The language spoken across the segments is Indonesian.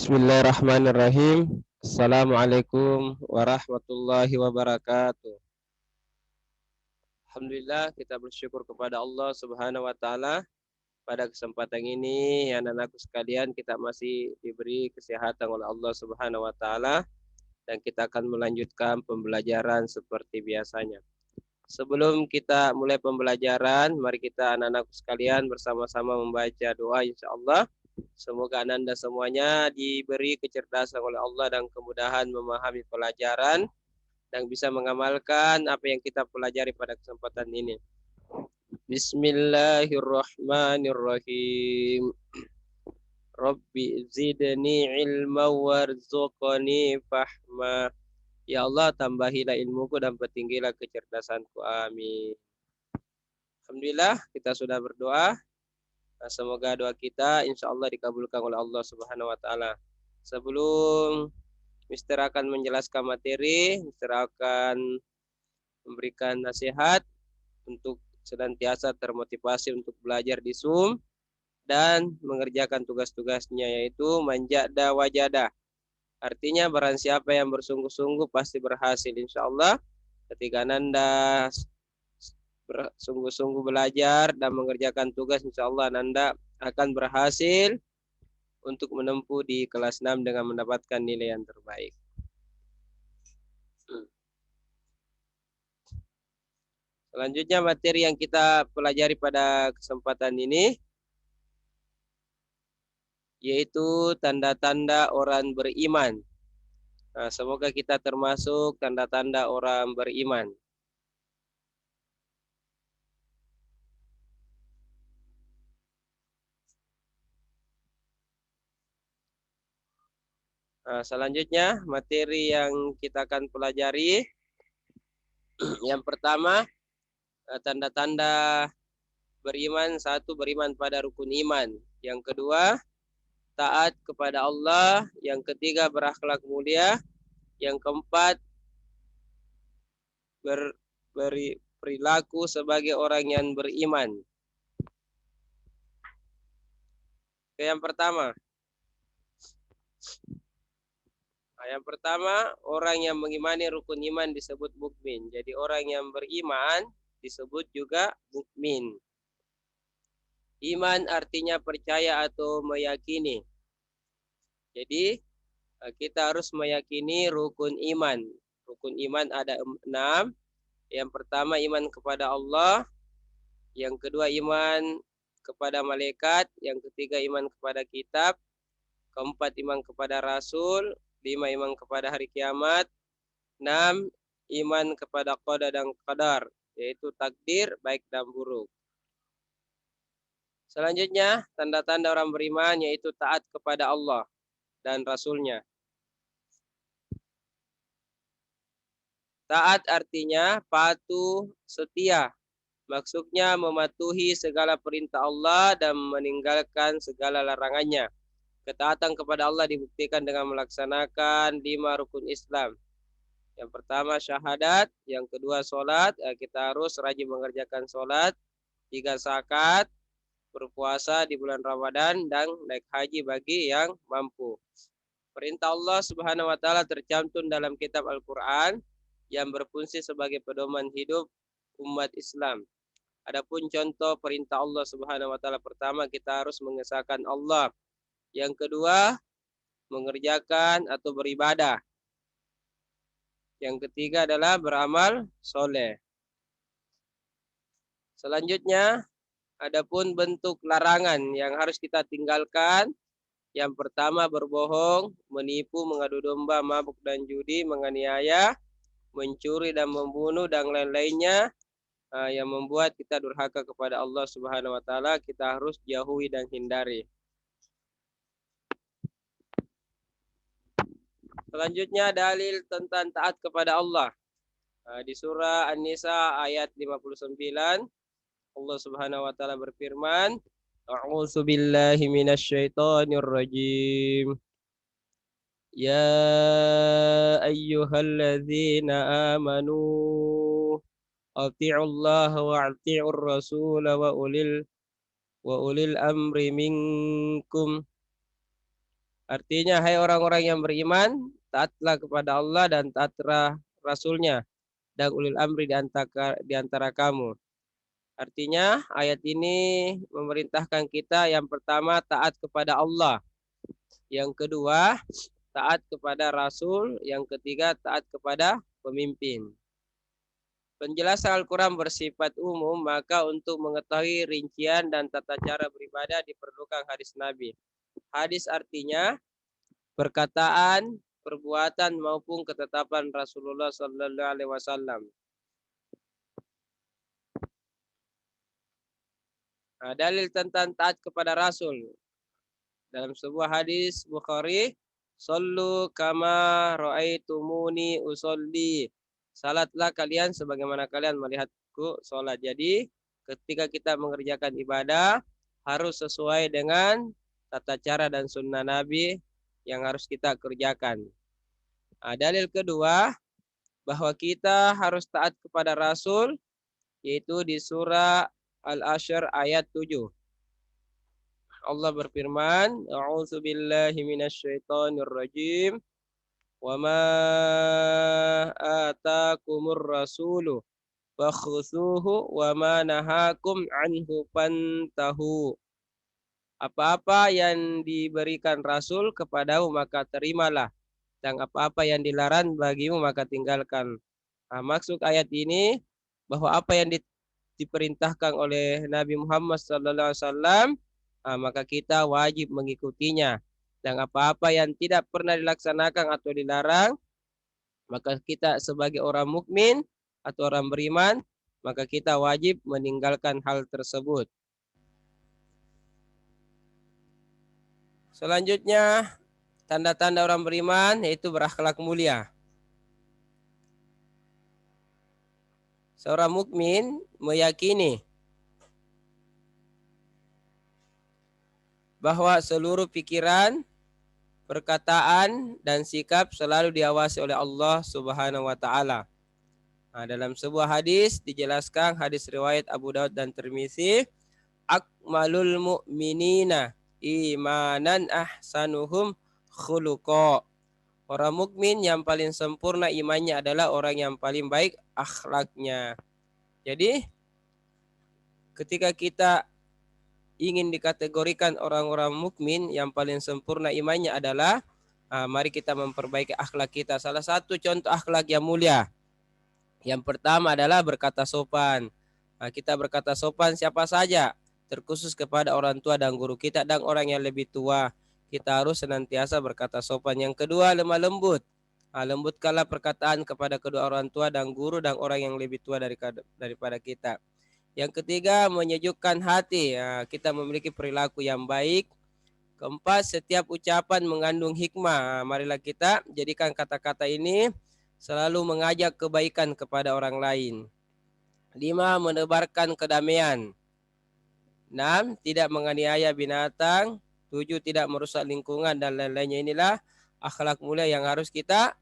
Bismillahirrahmanirrahim. Assalamualaikum warahmatullahi wabarakatuh. Alhamdulillah, kita bersyukur kepada Allah Subhanahu wa taala pada kesempatan ini ya anak-anakku sekalian, kita masih diberi kesehatan oleh Allah Subhanahu wa taala dan kita akan melanjutkan pembelajaran seperti biasanya. Sebelum kita mulai pembelajaran, mari kita anak-anakku sekalian bersama-sama membaca doa insyaallah. Semoga Anda semuanya diberi kecerdasan oleh Allah dan kemudahan memahami pelajaran dan bisa mengamalkan apa yang kita pelajari pada kesempatan ini. Bismillahirrahmanirrahim. Rabbi zidni ilma warzuqni fahma. Ya Allah, tambahilah ilmuku dan pertinggilah kecerdasanku. Amin. Alhamdulillah, kita sudah berdoa. Nah, semoga doa kita insya Allah dikabulkan oleh Allah Subhanahu wa taala. Sebelum Mister akan menjelaskan materi, Mister akan memberikan nasihat untuk senantiasa termotivasi untuk belajar di Zoom dan mengerjakan tugas-tugasnya, yaitu manjada wajada. Artinya barang siapa yang bersungguh-sungguh pasti berhasil insya Allah. Ketika Anda bersungguh-sungguh belajar dan mengerjakan tugas, insya Allah Anda akan berhasil untuk menempuh di kelas 6 dengan mendapatkan nilai yang terbaik. Selanjutnya materi yang kita pelajari pada kesempatan ini yaitu tanda-tanda orang beriman. Nah, semoga kita termasuk tanda-tanda orang beriman. Nah, selanjutnya materi yang kita akan pelajari yang pertama tanda-tanda beriman. Satu, beriman pada rukun iman. Yang kedua, taat kepada Allah. Yang ketiga, berakhlak mulia. Yang keempat, berperilaku sebagai orang yang beriman. Yang pertama, orang yang mengimani rukun iman disebut mukmin. Jadi orang yang beriman disebut juga mukmin. Iman artinya percaya atau meyakini. Jadi kita harus meyakini rukun iman. Rukun iman ada 6. Yang pertama iman kepada Allah. Yang kedua iman kepada malaikat. Yang ketiga iman kepada kitab. Keempat iman kepada rasul. 5 iman kepada hari kiamat. 6 iman kepada qada dan qadar, yaitu takdir baik dan buruk. Selanjutnya tanda-tanda orang beriman yaitu taat kepada Allah dan Rasulnya. Taat artinya patuh, setia. Maksudnya mematuhi segala perintah Allah dan meninggalkan segala larangannya. Ketaatan kepada Allah dibuktikan dengan melaksanakan 5 rukun Islam. Yang pertama syahadat, yang kedua sholat, kita harus rajin mengerjakan sholat. 3 zakat, berpuasa di bulan Ramadan, dan naik haji bagi yang mampu. Perintah Allah Subhanahu wa taala tercantum dalam kitab Al-Qur'an yang berfungsi sebagai pedoman hidup umat Islam. Adapun contoh perintah Allah Subhanahu wa taala, pertama kita harus mengesahkan Allah. Yang kedua, mengerjakan atau beribadah. Yang ketiga adalah beramal soleh. Selanjutnya, adapun bentuk larangan yang harus kita tinggalkan. Yang pertama berbohong, menipu, mengadu domba, mabuk dan judi, menganiaya, mencuri dan membunuh dan lain-lainnya yang membuat kita durhaka kepada Allah Subhanahu wa taala, kita harus jauhi dan hindari. Selanjutnya dalil tentang taat kepada Allah. Di surah An-Nisa ayat 59 Allah Subhanahu wa taala berfirman, A'udzu billahi minasyaitonir rajim. Ya ayyuhalladzina amanu ati'ullaha wa ati'ur rasul wa ulil amri minkum Artinya, hai orang-orang yang beriman, taatlah kepada Allah dan taatlah Rasulnya dan ulil amri di antara kamu. Artinya, ayat ini memerintahkan kita yang pertama taat kepada Allah, yang kedua taat kepada Rasul, yang ketiga taat kepada pemimpin. Penjelasan Al-Quran bersifat umum, maka untuk mengetahui rincian dan tata cara beribadah diperlukan hadis Nabi. Hadis artinya perkataan, perbuatan maupun ketetapan Rasulullah Sallallahu Alaihi Wasallam. Dalil tentang taat kepada Rasul dalam sebuah hadis Bukhari, "Sallu kama ra'aitumuni usolli." Salatlah kalian sebagaimana kalian melihatku salat. Jadi, ketika kita mengerjakan ibadah harus sesuai dengan tata cara dan sunnah Nabi yang harus kita kerjakan. Dalil kedua bahwa kita harus taat kepada Rasul yaitu di surah Al-Asyr ayat 7. Allah berfirman, "A'udzu billahi minasyaitonir rajim. Wa ma atakumur rasulu fakhudhuhu wa ma nahakum anhu fantahu." Apa-apa yang diberikan Rasul kepadamu maka terimalah, dan apa-apa yang dilarang bagimu maka tinggalkan. Maksud ayat ini bahwa apa yang diperintahkan oleh Nabi Muhammad SAW, maka kita wajib mengikutinya. Dan apa-apa yang tidak pernah dilaksanakan atau dilarang, maka kita sebagai orang mukmin atau orang beriman, maka kita wajib meninggalkan hal tersebut. Selanjutnya, tanda-tanda orang beriman yaitu berakhlak mulia. Seorang mukmin meyakini bahwa seluruh pikiran, perkataan, dan sikap selalu diawasi oleh Allah Subhanahu wa taala. Dalam sebuah hadis dijelaskan, hadis riwayat Abu Daud dan Tirmizi, akmalul mu'minina imanan ahsanuhum khuluqa. Orang mukmin yang paling sempurna imannya adalah orang yang paling baik akhlaknya. Jadi, ketika kita ingin dikategorikan orang-orang mukmin yang paling sempurna imannya adalah, mari kita memperbaiki akhlak kita. Salah satu contoh akhlak yang mulia, yang pertama adalah berkata sopan. Kita berkata sopan siapa saja, terkhusus kepada orang tua dan guru kita dan orang yang lebih tua. Kita harus senantiasa berkata sopan. Yang kedua, lemah lembut. Lembutkanlah perkataan kepada kedua orang tua dan guru dan orang yang lebih tua daripada kita. Yang ketiga, menyejukkan hati. Kita memiliki perilaku yang baik. Keempat, setiap ucapan mengandung hikmah. Marilah kita jadikan kata-kata ini selalu mengajak kebaikan kepada orang lain. 5, menebarkan kedamaian. 6, tidak menganiaya binatang. 7, tidak merusak lingkungan dan lain-lainnya. Inilah akhlak mulia yang harus kita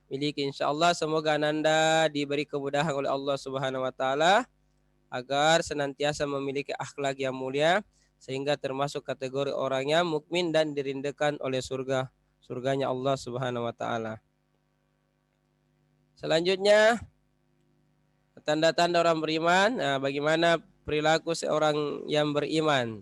miliki. Insyaallah semoga Ananda diberi kemudahan oleh Allah Subhanahu wa taala agar senantiasa memiliki akhlak yang mulia sehingga termasuk kategori orangnya mukmin dan dirindukan oleh surganya Allah Subhanahu wa taala. Selanjutnya, tanda-tanda orang beriman. Bagaimana perilaku seorang yang beriman?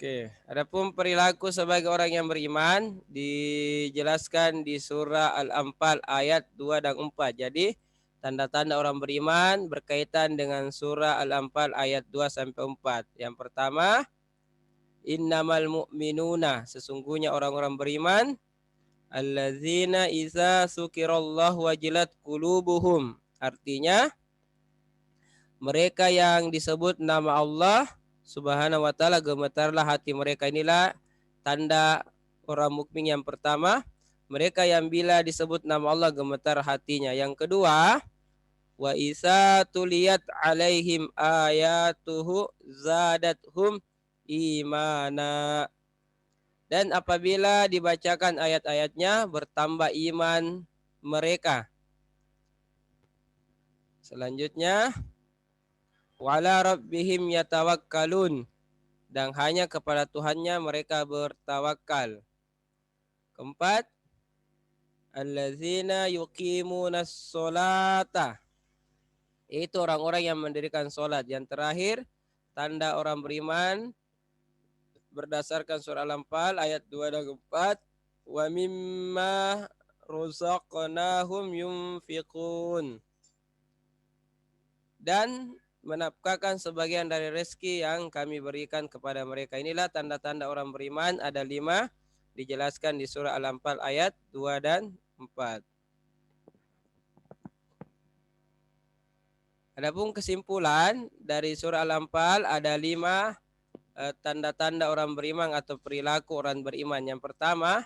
Oke, adapun perilaku sebagai orang yang beriman dijelaskan di surah Al-Anfal ayat 2 dan 4. Jadi, tanda-tanda orang beriman berkaitan dengan surah Al-Anfal ayat 2 sampai 4. Yang pertama, innamal mu'minuna, sesungguhnya orang-orang beriman, allazina iza sukirallahu wajilat qulubuhum. Artinya, mereka yang disebut nama Allah Subhanahu wa taala gemetarlah hati mereka. Inilah tanda orang mukmin yang pertama, mereka yang bila disebut nama Allah gemetar hatinya. Yang kedua, Wa isa tuliyat alaihim ayatuhu zadathum imana. Dan apabila dibacakan ayat-ayatnya bertambah iman mereka. Selanjutnya wala rabbihim yatawakkalun, dan hanya kepada Tuhannya mereka bertawakal. Keempat, allazina yuqimunas sholata, itu orang-orang yang mendirikan solat. Yang terakhir, tanda orang beriman berdasarkan surah Al-Anfal ayat 2 dan 4, wa mimma razaqnahum yunfiqun, dan menafkahkan sebagian dari rezeki yang kami berikan kepada mereka. Inilah tanda-tanda orang beriman, ada 5, dijelaskan di surah Al-Anfal ayat 2 dan 4. Adapun kesimpulan dari surah Al-Anfal ada 5 tanda-tanda orang beriman atau perilaku orang beriman. Yang pertama,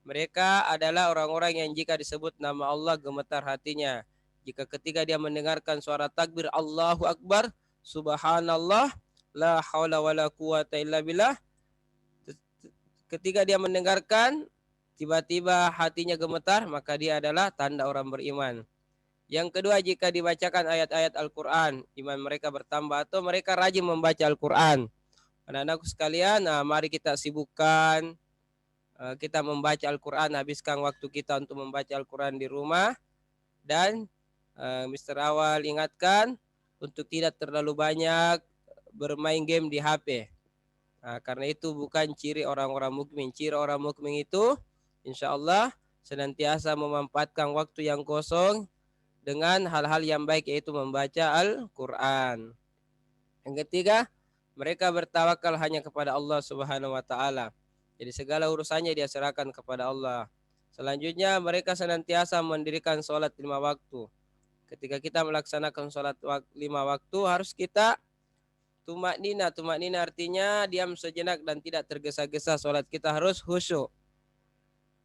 mereka adalah orang-orang yang jika disebut nama Allah gemetar hatinya. Jika ketika dia mendengarkan suara takbir Allahu Akbar, Subhanallah, la haula wala quwata illa billah, ketika dia mendengarkan tiba-tiba hatinya gemetar, maka dia adalah tanda orang beriman. Yang kedua, jika dibacakan ayat-ayat Al-Quran, iman mereka bertambah atau mereka rajin membaca Al-Quran. Anak-anakku sekalian, mari kita sibukkan kita membaca Al-Quran, habiskan waktu kita untuk membaca Al-Quran di rumah. Dan Mr. Awal ingatkan untuk tidak terlalu banyak bermain game di HP. Karena itu bukan ciri orang-orang mukmin. Ciri orang mukmin itu insya Allah senantiasa memanfaatkan waktu yang kosong dengan hal-hal yang baik, yaitu membaca Al-Quran. Yang ketiga, mereka bertawakal hanya kepada Allah Subhanahu wa taala. Jadi segala urusannya dia serahkan kepada Allah. Selanjutnya, mereka senantiasa mendirikan sholat 5 waktu. Ketika kita melaksanakan sholat 5 waktu, harus kita tumak nina. Tumak nina artinya diam sejenak dan tidak tergesa-gesa. Sholat kita harus khusyuk.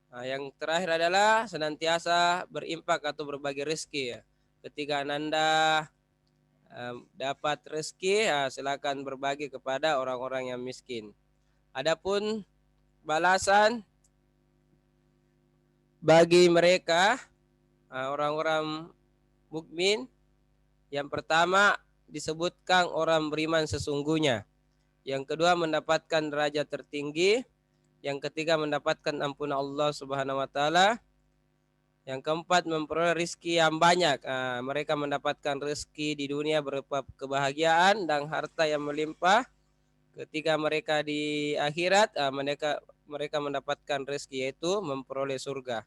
Yang terakhir adalah senantiasa berimpak atau berbagi rezeki. Ketika Anda dapat rezeki, silakan berbagi kepada orang-orang yang miskin. Adapun balasan bagi mereka orang-orang mukmin, yang pertama disebutkan orang beriman sesungguhnya. Yang kedua mendapatkan derajat tertinggi. Yang ketiga mendapatkan ampunan Allah Subhanahu wa taala. Yang keempat memperoleh rezeki yang banyak. Mereka mendapatkan rezeki di dunia berupa kebahagiaan dan harta yang melimpah. Ketika mereka di akhirat, mereka mendapatkan rezeki, yaitu memperoleh surga.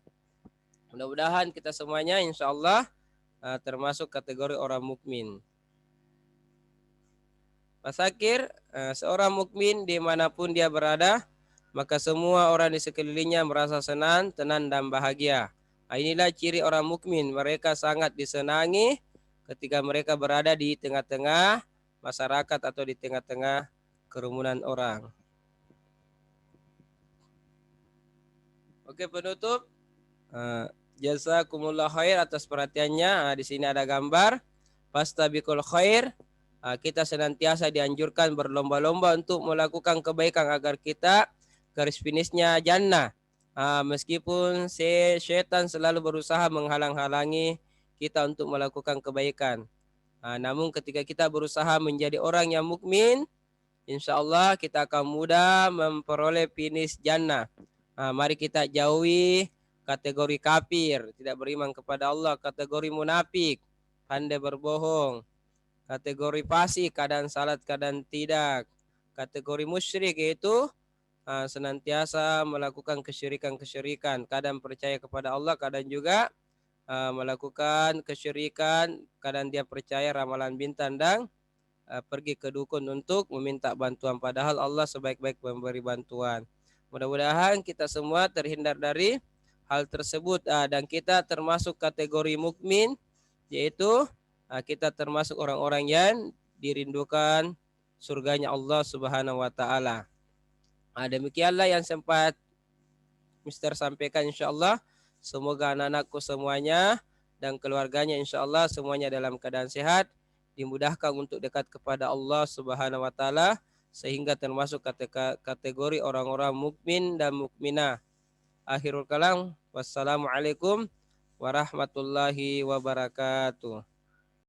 Mudah-mudahan kita semuanya insya Allah termasuk kategori orang mukmin. Pak Sakir, seorang mukmin dimanapun dia berada, maka semua orang di sekelilingnya merasa senang, tenang, dan bahagia. Inilah ciri orang mukmin. Mereka sangat disenangi ketika mereka berada di tengah-tengah masyarakat atau di tengah-tengah kerumunan orang. Oke, penutup. Jazakumullah khair atas perhatiannya. Di sini ada gambar. Fastabiqul khair. Kita senantiasa dianjurkan berlomba-lomba untuk melakukan kebaikan agar kita garis finishnya jannah. Meskipun syaitan selalu berusaha menghalang-halangi kita untuk melakukan kebaikan. Namun ketika kita berusaha menjadi orang yang mukmin, insya Allah kita akan mudah memperoleh finish jannah. Mari kita jauhi kategori kafir, tidak beriman kepada Allah, kategori munafik, pandai berbohong, kategori fasik, kadang salat kadang tidak, kategori musyrik yaitu senantiasa melakukan kesyirikan-kesyirikan, kadang percaya kepada Allah, kadang juga melakukan kesyirikan, kadang dia percaya ramalan bintang dan pergi ke dukun untuk meminta bantuan, padahal Allah sebaik-baik memberi bantuan. Mudah-mudahan kita semua terhindar dari hal tersebut dan kita termasuk kategori mukmin, yaitu kita termasuk orang-orang yang dirindukan surganya Allah Subhanahu wa taala. Demikianlah yang sempat Mister sampaikan, insyaallah. Semoga anak-anakku semuanya dan keluarganya insyaallah semuanya dalam keadaan sehat, dimudahkan untuk dekat kepada Allah Subhanahu wa taala sehingga termasuk kategori orang-orang mukmin dan mukminah. Akhirul kalam, wassalamualaikum warahmatullahi wabarakatuh.